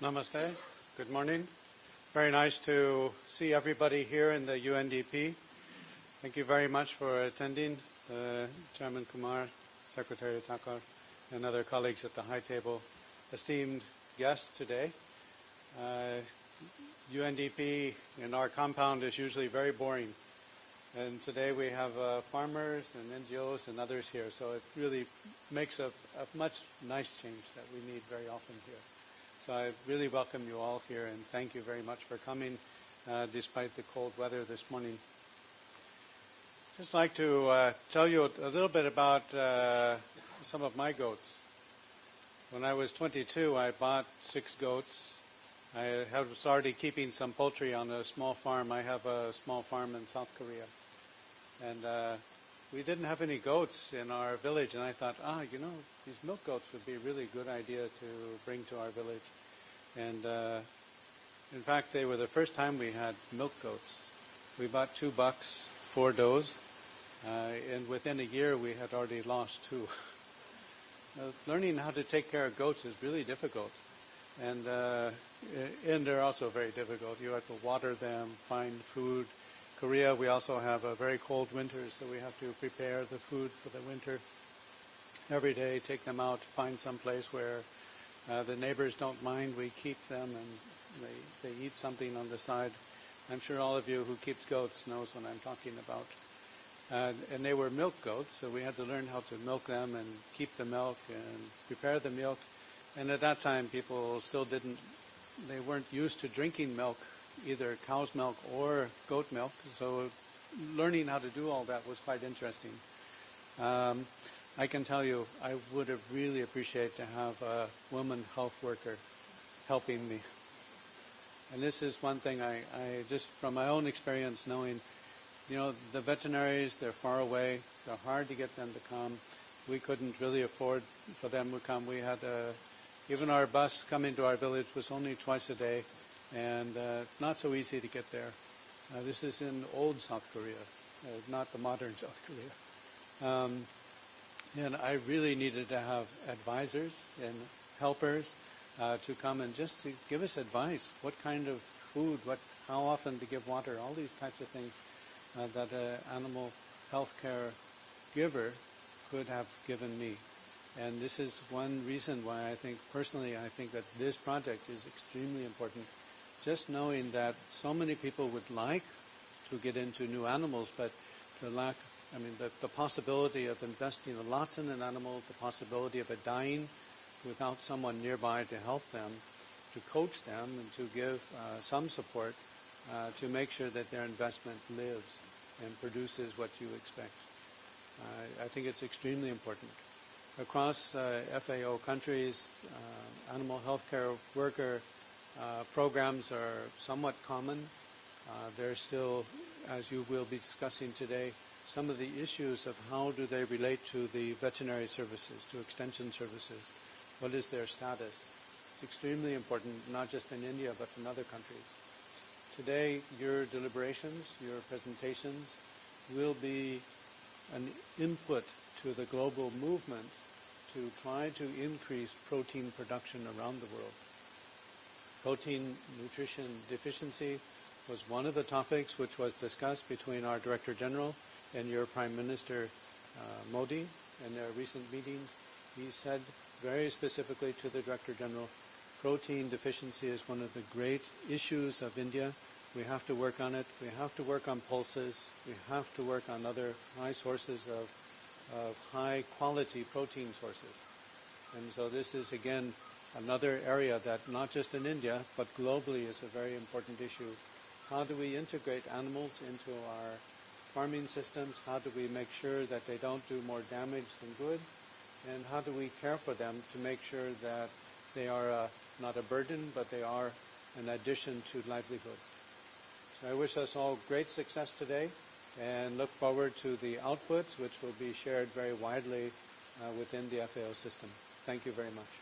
Namaste. Good morning. Very nice to see everybody here in the UNDP. Thank you very much for attending. Chairman Kumar, Secretary Thakur, and other colleagues at the high table. Esteemed guests today. UNDP in our compound is usually very boring. And today we have farmers and NGOs and others here. So it really makes a much nice change that we need very often here. So I really welcome you all here and thank you very much for coming despite the cold weather this morning. Just like to tell you a little bit about some of my goats. When I was 22, I bought 6 goats. I was already keeping some poultry on a small farm. I have a small farm in South Korea. And we didn't have any goats in our village, and I thought, these milk goats would be a really good idea to bring to our village. And in fact, they were the first time we had milk goats. We bought 2 bucks, 4 does, and within a year we had already lost 2. Learning how to take care of goats is really difficult, and they're also very difficult. You have to water them, find food. Korea, we also have a very cold winter, so we have to prepare the food for the winter. Every day, take them out, find some place where the neighbors don't mind. We keep them, and they eat something on the side. I'm sure all of you who keep goats knows what I'm talking about. And they were milk goats, so we had to learn how to milk them and keep the milk and prepare the milk. And at that time, people still they weren't used to drinking milk, either cow's milk or goat milk, so learning how to do all that was quite interesting. I can tell you, I would have really appreciated to have a woman health worker helping me. And this is one thing I just from my own experience knowing, the veterinaries, they're far away, they're hard to get them to come. We couldn't really afford for them to come. We had even our bus coming to our village was only twice a day, and not so easy to get there. This is in old South Korea, not the modern South Korea. And I really needed to have advisors and helpers to come and just to give us advice. What kind of food, how often to give water, all these types of things that an animal health care giver could have given me. And this is one reason why I think that this project is extremely important. Just knowing that so many people would like to get into new animals, but the possibility of investing a lot in an animal, the possibility of it dying without someone nearby to help them, to coach them, and to give some support to make sure that their investment lives and produces what you expect. I think it's extremely important. Across FAO countries, animal health care worker programs are somewhat common. There's still, as you will be discussing today, some of the issues of how do they relate to the veterinary services, to extension services. What is their status? It's extremely important, not just in India, but in other countries. Today, your deliberations, your presentations will be an input to the global movement to try to increase protein production around the world. Protein nutrition deficiency was one of the topics which was discussed between our Director General and your Prime Minister Modi in their recent meetings. He said very specifically to the Director General, protein deficiency is one of the great issues of India. We have to work on it. We have to work on pulses. We have to work on other high sources of high quality protein sources. And so this is again another area that not just in India but globally is a very important issue. How do we integrate animals into our farming systems? How do we make sure that they don't do more damage than good? And how do we care for them to make sure that they are not a burden, but they are an addition to livelihoods? So I wish us all great success today and look forward to the outputs which will be shared very widely within the FAO system. Thank you very much.